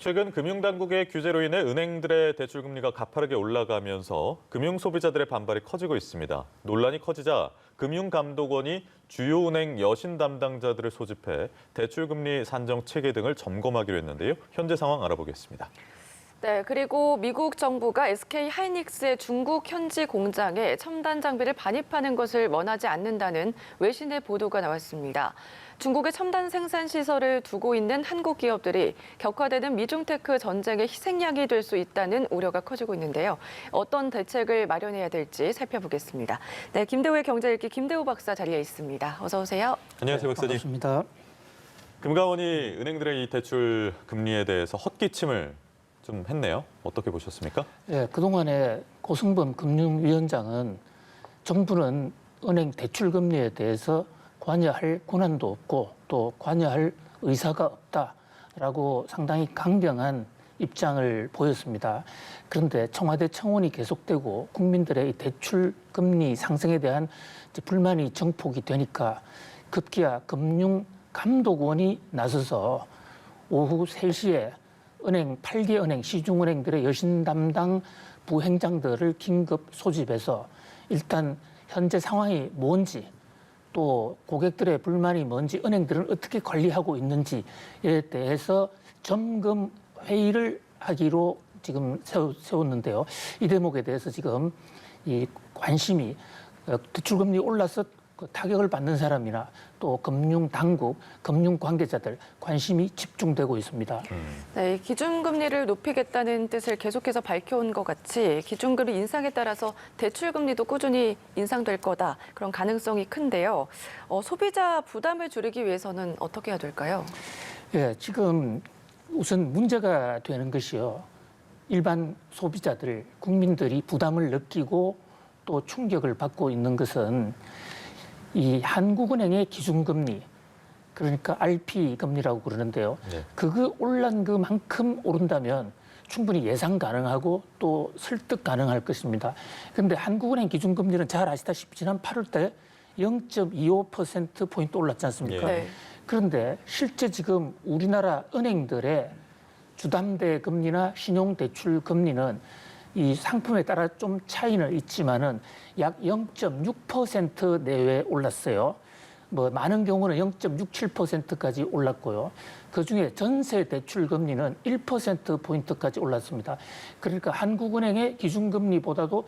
최근 금융당국의 규제로 인해 은행들의 대출금리가 가파르게 올라가면서 금융소비자들의 반발이 커지고 있습니다. 논란이 커지자 금융감독원이 주요 은행 여신 담당자들을 소집해 대출금리 산정 체계 등을 점검하기로 했는데요. 현재 상황 알아보겠습니다. 네, 그리고 미국 정부가 SK 하이닉스의 중국 현지 공장에 첨단 장비를 반입하는 것을 원하지 않는다는 외신의 보도가 나왔습니다. 중국의 첨단 생산 시설을 두고 있는 한국 기업들이 격화되는 미중테크 전쟁의 희생양이 될 수 있다는 우려가 커지고 있는데요. 어떤 대책을 마련해야 될지 살펴보겠습니다. 네, 김대우의 경제읽기 김대우 박사 자리에 있습니다. 어서 오세요. 안녕하세요, 박사님. 반갑습니다. 금감원이 은행들의 이 대출 금리에 대해서 헛기침을 좀 했네요. 어떻게 보셨습니까? 예, 그동안에 고승범 금융위원장은 정부는 은행 대출 금리에 대해서 관여할 권한도 없고 또 관여할 의사가 없다라고 상당히 강경한 입장을 보였습니다. 그런데 청와대 청원이 계속되고 국민들의 대출 금리 상승에 대한 불만이 정폭이 되니까 급기야 금융감독원이 나서서 오후 3시에 은행 8개 은행 시중은행들의 여신 담당 부행장들을 긴급 소집해서 일단 현재 상황이 뭔지 또 고객들의 불만이 뭔지 은행들은 어떻게 관리하고 있는지에 대해서 점검 회의를 하기로 지금 세웠는데요. 이 대목에 대해서 지금 이 관심이 대출금리 올라서 타격을 받는 사람이나 또 금융당국, 금융관계자들 관심이 집중되고 있습니다. 네, 기준금리를 높이겠다는 뜻을 계속해서 밝혀온 것 같이 기준금리 인상에 따라서 대출금리도 꾸준히 인상될 거다. 그런 가능성이 큰데요. 소비자 부담을 줄이기 위해서는 어떻게 해야 될까요? 예, 지금 우선 문제가 되는 것이요. 일반 소비자들, 국민들이 부담을 느끼고 또 충격을 받고 있는 것은 이 한국은행의 기준금리, 그러니까 RP 금리라고 그러는데요. 네. 그거 올란 그만큼 오른다면 충분히 예상 가능하고 또 설득 가능할 것입니다. 그런데 한국은행 기준금리는 잘 아시다시피 지난 8월 때 0.25%포인트 올랐지 않습니까? 네. 그런데 실제 지금 우리나라 은행들의 주담대 금리나 신용대출 금리는 이 상품에 따라 좀 차이는 있지만은 약 0.6% 내외 올랐어요. 뭐 많은 경우는 0.67%까지 올랐고요. 그중에 전세 대출 금리는 1%포인트까지 올랐습니다. 그러니까 한국은행의 기준금리보다도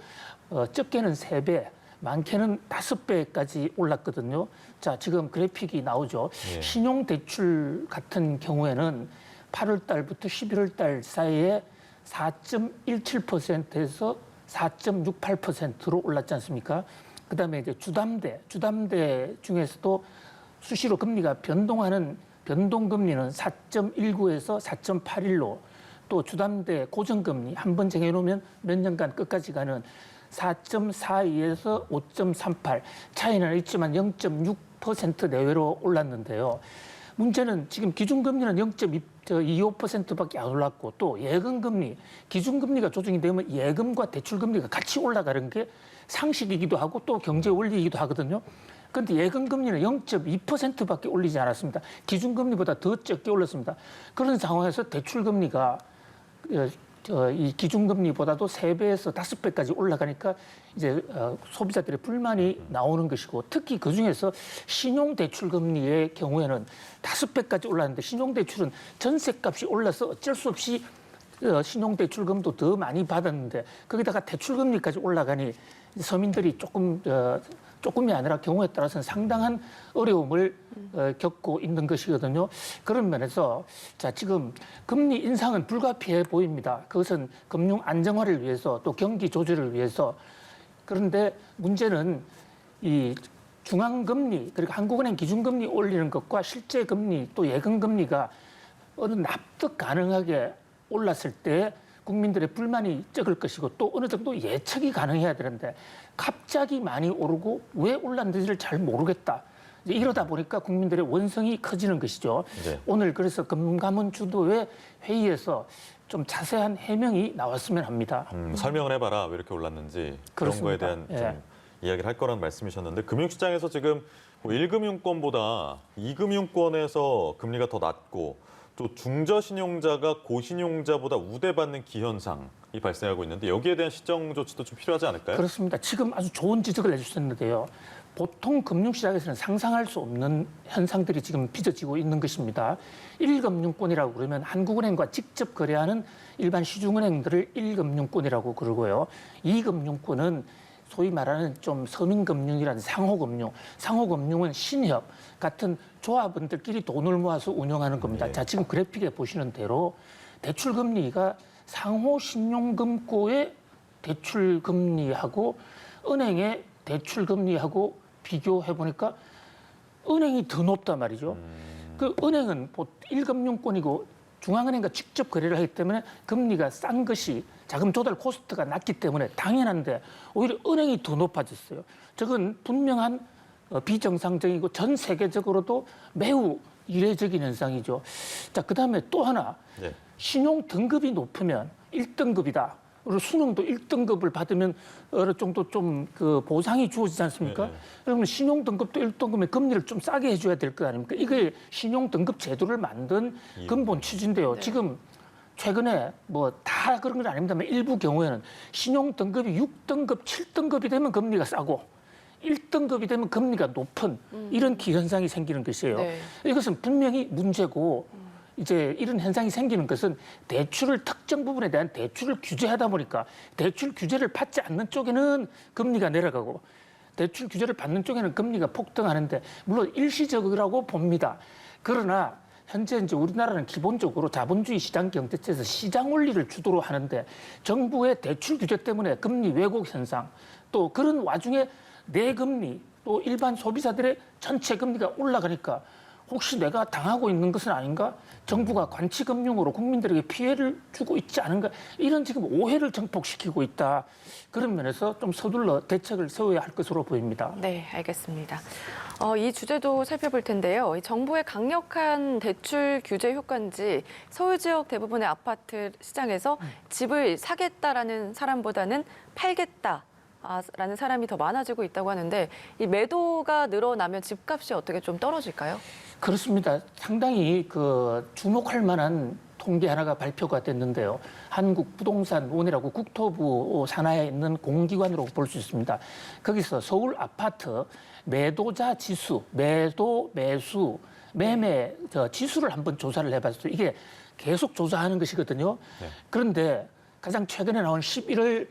적게는 3배, 많게는 5배까지 올랐거든요. 자, 지금 그래픽이 나오죠. 예. 신용대출 같은 경우에는 8월 달부터 11월 달 사이에 4.17%에서 4.68%로 올랐지 않습니까? 그다음에 이제 주담대 중에서도 수시로 금리가 변동하는 변동금리는 4.19에서 4.81로 또 주담대 고정금리 한 번 정해놓으면 몇 년간 끝까지 가는 4.42에서 5.38 차이는 있지만 0.6% 내외로 올랐는데요. 문제는 지금 기준금리는 0.25%밖에 안 올랐고 또 예금금리, 기준금리가 조정이 되면 예금과 대출금리가 같이 올라가는 게 상식이기도 하고 또 경제 원리이기도 하거든요. 그런데 예금금리는 0.2%밖에 올리지 않았습니다. 기준금리보다 더 적게 올랐습니다. 그런 상황에서 대출금리가 이 기준금리보다도 3배에서 5배까지 올라가니까 이제 소비자들의 불만이 나오는 것이고 특히 그중에서 신용대출금리의 경우에는 5배까지 올랐는데 신용대출은 전세값이 올라서 어쩔 수 없이 신용대출금도 더 많이 받았는데 거기다가 대출금리까지 올라가니 서민들이 조금이 아니라 경우에 따라서는 상당한 어려움을 겪고 있는 것이거든요. 그런 면에서 자 지금 금리 인상은 불가피해 보입니다. 그것은 금융 안정화를 위해서 또 경기 조절을 위해서. 그런데 문제는 이 중앙금리 그리고 한국은행 기준금리 올리는 것과 실제 금리 또 예금금리가 어느 납득 가능하게 올랐을 때 국민들의 불만이 적을 것이고 또 어느 정도 예측이 가능해야 되는데 갑자기 많이 오르고 왜 올랐는지를 잘 모르겠다. 이러다 보니까 국민들의 원성이 커지는 것이죠. 네. 오늘 그래서 금감원 주도의 회의에서 좀 자세한 해명이 나왔으면 합니다. 설명을 해봐라 왜 이렇게 올랐는지 그런 거에 그렇습니다. 대한 예. 좀 이야기를 할 거라는 말씀이셨는데 금융시장에서 지금 1금융권보다 2금융권에서 금리가 더 낮고 또 중저신용자가 고신용자보다 우대받는 기현상이 발생하고 있는데 여기에 대한 시정 조치도 좀 필요하지 않을까요? 그렇습니다. 지금 아주 좋은 지적을 해주셨는데요. 보통 금융시장에서는 상상할 수 없는 현상들이 지금 빚어지고 있는 것입니다. 1금융권이라고 그러면 한국은행과 직접 거래하는 일반 시중은행들을 1금융권이라고 그러고요. 2금융권은 소위 말하는 좀 서민금융이라는 상호금융, 상호금융은 신협 같은 조합원들끼리 돈을 모아서 운영하는 겁니다. 자, 지금 그래픽에 보시는 대로 대출금리가 상호신용금고의 대출금리하고 은행의 대출금리하고 비교해보니까 은행이 더 높단 말이죠. 그 은행은 1금융권이고 중앙은행과 직접 거래를 하기 때문에 금리가 싼 것이 자금 조달 코스트가 낮기 때문에 당연한데 오히려 은행이 더 높아졌어요. 저건 분명한 비정상적이고 전 세계적으로도 매우 이례적인 현상이죠. 자, 그다음에 또 하나 네. 신용 등급이 높으면 1등급이다. 그리고 수능도 1등급을 받으면 어느 정도 좀 그 보상이 주어지지 않습니까? 네. 그러면 신용 등급도 1등급에 금리를 좀 싸게 해줘야 될 거 아닙니까? 이게 신용 등급 제도를 만든 근본 취지인데요. 네. 지금 최근에 뭐 다 그런 건 아닙니다만 일부 경우에는 신용 등급이 6등급, 7등급이 되면 금리가 싸고 1등급이 되면 금리가 높은 이런 기현상이 생기는 것이에요. 네. 이것은 분명히 문제고 이제 이런 현상이 생기는 것은 대출을 특정 부분에 대한 대출을 규제하다 보니까 대출 규제를 받지 않는 쪽에는 금리가 내려가고 대출 규제를 받는 쪽에는 금리가 폭등하는데 물론 일시적이라고 봅니다. 그러나 현재 이제 우리나라는 기본적으로 자본주의 시장 경제체에서 시장 원리를 주도로 하는데 정부의 대출 규제 때문에 금리 왜곡 현상 또 그런 와중에 내금리 또 일반 소비자들의 전체 금리가 올라가니까 혹시 내가 당하고 있는 것은 아닌가? 정부가 관치금융으로 국민들에게 피해를 주고 있지 않은가? 이런 지금 오해를 증폭시키고 있다. 그런 면에서 좀 서둘러 대책을 세워야 할 것으로 보입니다. 네, 알겠습니다. 이 주제도 살펴볼 텐데요. 이 정부의 강력한 대출 규제 효과인지 서울 지역 대부분의 아파트 시장에서 집을 사겠다라는 사람보다는 팔겠다. 라는 사람이 더 많아지고 있다고 하는데 이 매도가 늘어나면 집값이 어떻게 좀 떨어질까요? 그렇습니다. 상당히 그 주목할 만한 통계 하나가 발표가 됐는데요. 한국부동산원이라고 국토부 산하에 있는 공기관으로 볼 수 있습니다. 거기서 서울 아파트 매도자 지수, 매도, 매수, 매매 지수를 한번 조사를 해봤어요. 이게 계속 조사하는 것이거든요. 네. 그런데 가장 최근에 나온 11월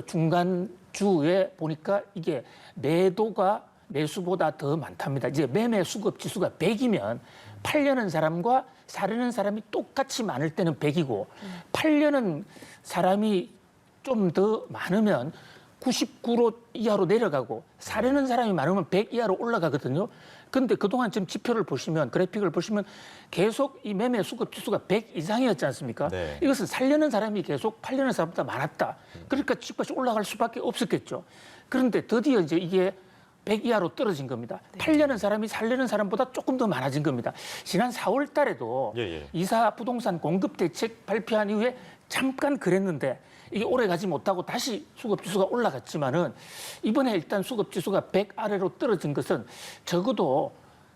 중간 주에 보니까 이게 매도가 매수보다 더 많답니다. 이제 매매 수급 지수가 100이면 팔려는 사람과 사려는 사람이 똑같이 많을 때는 100이고 팔려는 사람이 좀 더 많으면 99로 이하로 내려가고 사려는 사람이 많으면 100 이하로 올라가거든요. 근데 그동안 지금 지표를 보시면 그래픽을 보시면 계속 이 매매 수급 지수가 100 이상이었지 않습니까? 네. 이것은 살려는 사람이 계속 팔려는 사람보다 많았다. 그러니까 집값이 올라갈 수밖에 없었겠죠. 그런데 드디어 이제 이게 100 이하로 떨어진 겁니다. 팔려는 사람이 살려는 사람보다 조금 더 많아진 겁니다. 지난 4월 달에도 이사 부동산 공급 대책 발표한 이후에 잠깐 그랬는데 이게 오래 가지 못하고 다시 수급지수가 올라갔지만은 이번에 일단 수급지수가 100 아래로 떨어진 것은 적어도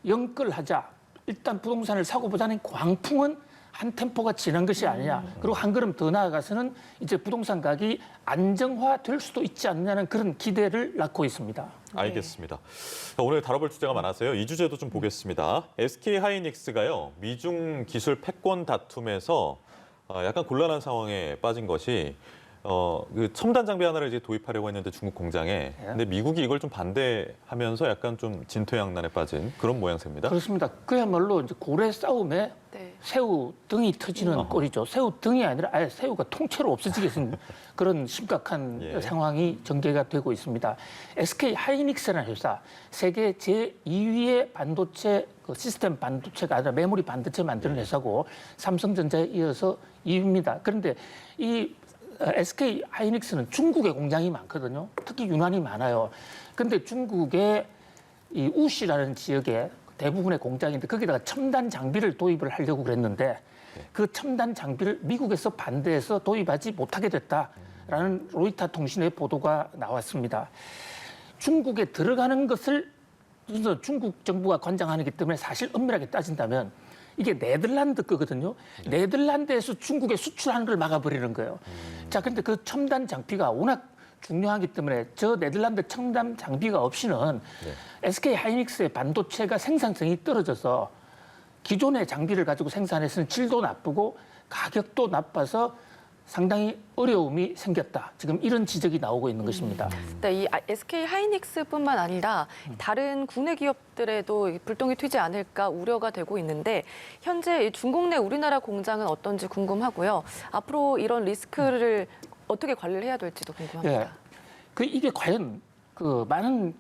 영끌하자. 일단 부동산을 사고 보자는 광풍은 한 템포가 지난 것이 아니냐. 그리고 한 걸음 더 나아가서는 이제 부동산 가격이 안정화될 수도 있지 않느냐는 그런 기대를 낳고 있습니다. 알겠습니다. 오늘 다뤄볼 주제가 많아서요. 이 주제도 좀 보겠습니다. SK 하이닉스가요. 미중 기술 패권 다툼에서 약간 곤란한 상황에 빠진 것이 그 첨단 장비 하나를 이제 도입하려고 했는데 중국 공장에 근데 미국이 이걸 좀 반대하면서 약간 좀 진퇴양난에 빠진 그런 모양새입니다. 그렇습니다. 그야말로 이제 고래 싸움에 새우 등이 터지는 꼴이죠. 새우 등이 아니라 아예 새우가 통째로 없어지게 된 그런 심각한 상황이 전개가 되고 있습니다. SK 하이닉스라는 회사, 세계 제2위의 반도체 시스템 반도체가 아니라 메모리 반도체 만드는 회사고 삼성전자에 이어서 2위입니다. 그런데 이 SK 하이닉스는 중국에 공장이 많거든요. 특히 유난히 많아요. 그런데 중국의 이 우시라는 지역에 대부분의 공장인데 거기다가 첨단 장비를 도입을 하려고 그랬는데 그 첨단 장비를 미국에서 반대해서 도입하지 못하게 됐다라는 로이터 통신의 보도가 나왔습니다. 중국에 들어가는 것을 중국 정부가 관장하기 때문에 사실 엄밀하게 따진다면 이게 네덜란드 거거든요. 네덜란드에서 중국에 수출하는 걸 막아버리는 거예요. 자, 그런데 그 첨단 장비가 워낙 중요하기 때문에 저 네덜란드 첨단 장비가 없이는 SK 하이닉스의 반도체가 생산성이 떨어져서 기존의 장비를 가지고 생산해서는 질도 나쁘고 가격도 나빠서 상당히 어려움이 생겼다. 지금 이런 지적이 나오고 있는 것입니다. 네, 이 SK 하이닉스뿐만 아니라 다른 국내 기업들에도 불똥이 튀지 않을까 우려가 되고 있는데 현재 중국 내 우리나라 공장은 어떤지 궁금하고요. 앞으로 이런 리스크를 어떻게 관리를 해야 될지도 궁금합니다. 예. 이게 과연 많은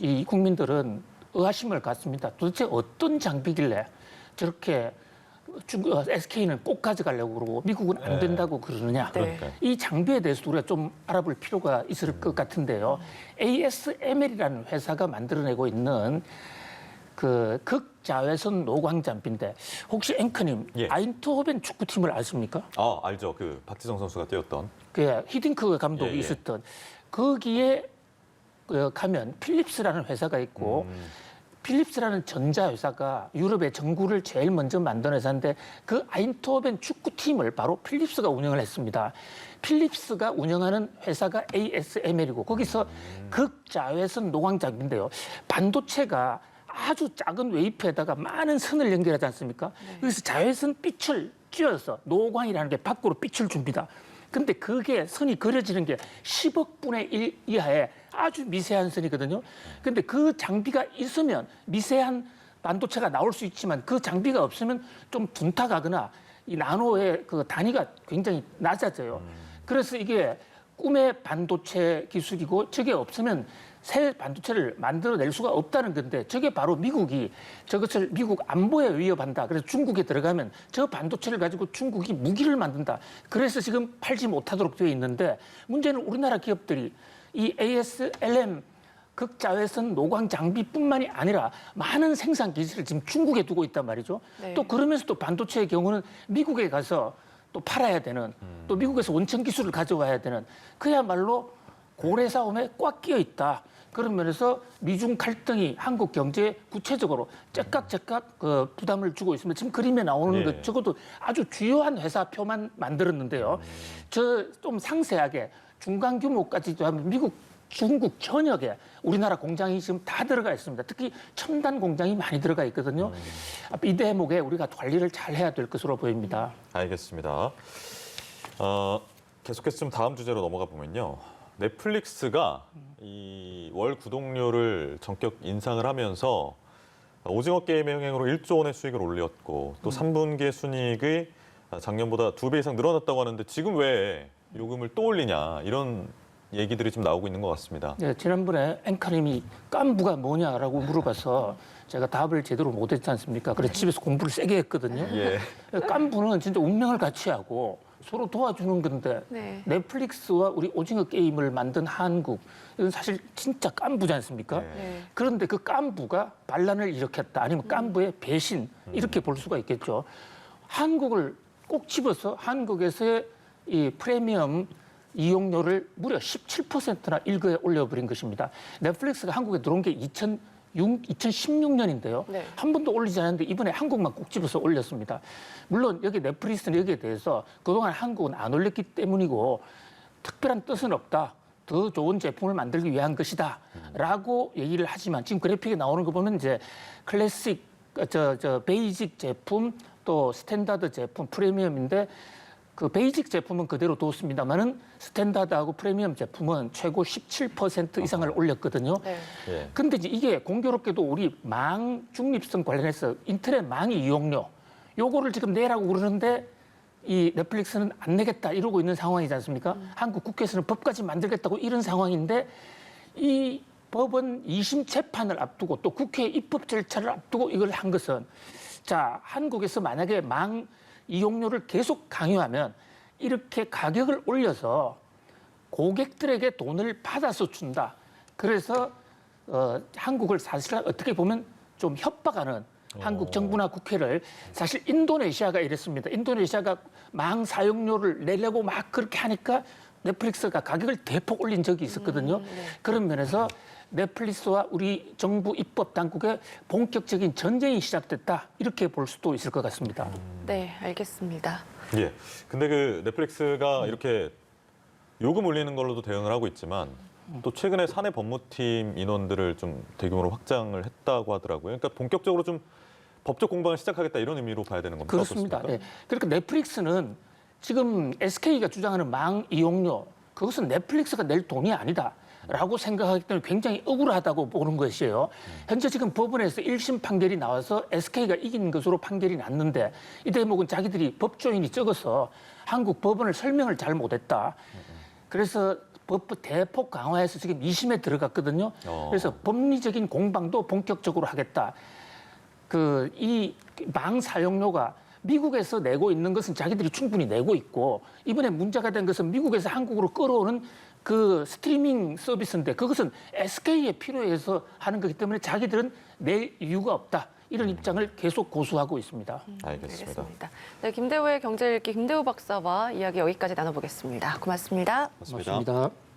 이 국민들은 의아심을 갖습니다. 도대체 어떤 장비길래 저렇게 SK는 꼭 가져가려고 그러고 미국은 안 된다고 그러느냐. 네. 이 장비에 대해서 우리가 좀 알아볼 필요가 있을 것 같은데요. ASML이라는 회사가 만들어내고 있는 극자외선 노광 장비인데 혹시 앵커님 아인트호벤 축구팀을 아십니까? 알죠. 박지성 선수가 뛰었던. 히딩크 감독이 있었던 거기에 가면 필립스라는 회사가 있고 필립스라는 전자회사가 유럽의 전구를 제일 먼저 만든 회사인데 그 아인트호벤 축구팀을 바로 필립스가 운영을 했습니다. 필립스가 운영하는 회사가 ASML이고 거기서 극자외선 노광 장비인데요. 반도체가 아주 작은 웨이프에다가 많은 선을 연결하지 않습니까? 그래서 자외선 빛을 쬐어서 노광이라는 게 밖으로 빛을 줍니다. 근데 그게 선이 그려지는 게 10억 분의 1 이하의 아주 미세한 선이거든요. 근데 그 장비가 있으면 미세한 반도체가 나올 수 있지만 그 장비가 없으면 좀 둔탁하거나 이 나노의 단위가 굉장히 낮아져요. 그래서 이게 꿈의 반도체 기술이고 저게 없으면 새 반도체를 만들어낼 수가 없다는 건데 저게 바로 미국이 저것을 미국 안보에 위협한다. 그래서 중국에 들어가면 저 반도체를 가지고 중국이 무기를 만든다. 그래서 지금 팔지 못하도록 되어 있는데 문제는 우리나라 기업들이 이 ASLM 극자외선 노광 장비뿐만이 아니라 많은 생산 기술을 지금 중국에 두고 있단 말이죠. 네. 또 그러면서 또 반도체의 경우는 미국에 가서 또 팔아야 되는 또 미국에서 원천 기술을 가져와야 되는 그야말로 고래 싸움에 꽉 끼어 있다. 그런 면에서 미중 갈등이 한국 경제에 구체적으로 째깍째깍 부담을 주고 있습니다. 지금 그림에 나오는 것 적어도 아주 주요한 회사표만 만들었는데요. 저 좀 상세하게 중간 규모까지도 하면 미국, 중국 전역에 우리나라 공장이 지금 다 들어가 있습니다. 특히 첨단 공장이 많이 들어가 있거든요. 이 대목에 우리가 관리를 잘 해야 될 것으로 보입니다. 알겠습니다. 계속해서 좀 다음 주제로 넘어가 보면요. 넷플릭스가 이 월 구독료를 전격 인상을 하면서 오징어 게임의 흥행으로 1조 원의 수익을 올렸고 또 3분기의 순이익이 작년보다 2배 이상 늘어났다고 하는데 지금 왜 요금을 또 올리냐 이런 얘기들이 좀 나오고 있는 것 같습니다. 네, 지난번에 앵커님이 깐부가 뭐냐라고 물어봐서 제가 답을 제대로 못했지 않습니까? 그래서 집에서 공부를 세게 했거든요. 깐부는 진짜 운명을 같이 하고 서로 도와주는 건데 넷플릭스와 우리 오징어 게임을 만든 한국 이건 사실 진짜 깐부지 않습니까? 그런데 그 깐부가 반란을 일으켰다 아니면 깐부의 배신 이렇게 볼 수가 있겠죠. 한국을 꼭 집어서 한국에서의 이 프리미엄 이용료를 무려 17%나 일거에 올려버린 것입니다. 넷플릭스가 한국에 들어온 게 2016년인데요. 한 번도 올리지 않았는데 이번에 한국만 꼭 집어서 올렸습니다. 물론 여기 넷플릭스는 여기에 대해서 그동안 한국은 안 올렸기 때문이고 특별한 뜻은 없다. 더 좋은 제품을 만들기 위한 것이다. 라고 얘기를 하지만 지금 그래픽에 나오는 거 보면 이제 클래식, 베이직 제품 또 스탠다드 제품 프리미엄인데 그 베이직 제품은 그대로 뒀습니다만은 스탠다드하고 프리미엄 제품은 최고 17% 이상을 올렸거든요. 근데 이제 이게 공교롭게도 우리 망 중립성 관련해서 인터넷 망 이용료 요거를 지금 내라고 그러는데 이 넷플릭스는 안 내겠다 이러고 있는 상황이지 않습니까? 한국 국회에서는 법까지 만들겠다고 이런 상황인데 이 법원 2심 재판을 앞두고 또 국회 입법 절차를 앞두고 이걸 한 것은 자, 한국에서 만약에 망 이용료를 계속 강요하면 이렇게 가격을 올려서 고객들에게 돈을 받아서 준다. 그래서 한국을 사실 어떻게 보면 좀 협박하는 한국 정부나 국회를 사실 인도네시아가 이랬습니다. 인도네시아가 망 사용료를 내려고 막 그렇게 하니까 넷플릭스가 가격을 대폭 올린 적이 있었거든요. 그런 면에서 넷플릭스와 우리 정부 입법 당국의 본격적인 전쟁이 시작됐다 이렇게 볼 수도 있을 것 같습니다. 네, 알겠습니다. 예. 근데 그 넷플릭스가 이렇게 요금 올리는 걸로도 대응을 하고 있지만 또 최근에 사내 법무팀 인원들을 좀 대규모로 확장을 했다고 하더라고요. 그러니까 본격적으로 좀 법적 공방을 시작하겠다 이런 의미로 봐야 되는 겁니까? 그렇습니다. 어떻습니까? 네. 그러니까 넷플릭스는 지금 SK가 주장하는 망 이용료 그것은 넷플릭스가 낼 돈이 아니다. 라고 생각하기 때문에 굉장히 억울하다고 보는 것이에요. 현재 지금 법원에서 1심 판결이 나와서 SK가 이긴 것으로 판결이 났는데 이 대목은 자기들이 법조인이 적어서 한국 법원을 설명을 잘 못했다. 그래서 법 대폭 강화해서 지금 2심에 들어갔거든요. 그래서 법리적인 공방도 본격적으로 하겠다. 이 망 사용료가 미국에서 내고 있는 것은 자기들이 충분히 내고 있고 이번에 문제가 된 것은 미국에서 한국으로 끌어오는 그 스트리밍 서비스인데 그것은 SK에 필요해서 하는 거기 때문에 자기들은 낼 이유가 없다. 이런 입장을 계속 고수하고 있습니다. 알겠습니다. 네, 김대우의 경제읽기 김대우 박사와 이야기 여기까지 나눠보겠습니다. 고맙습니다. 고맙습니다. 고맙습니다.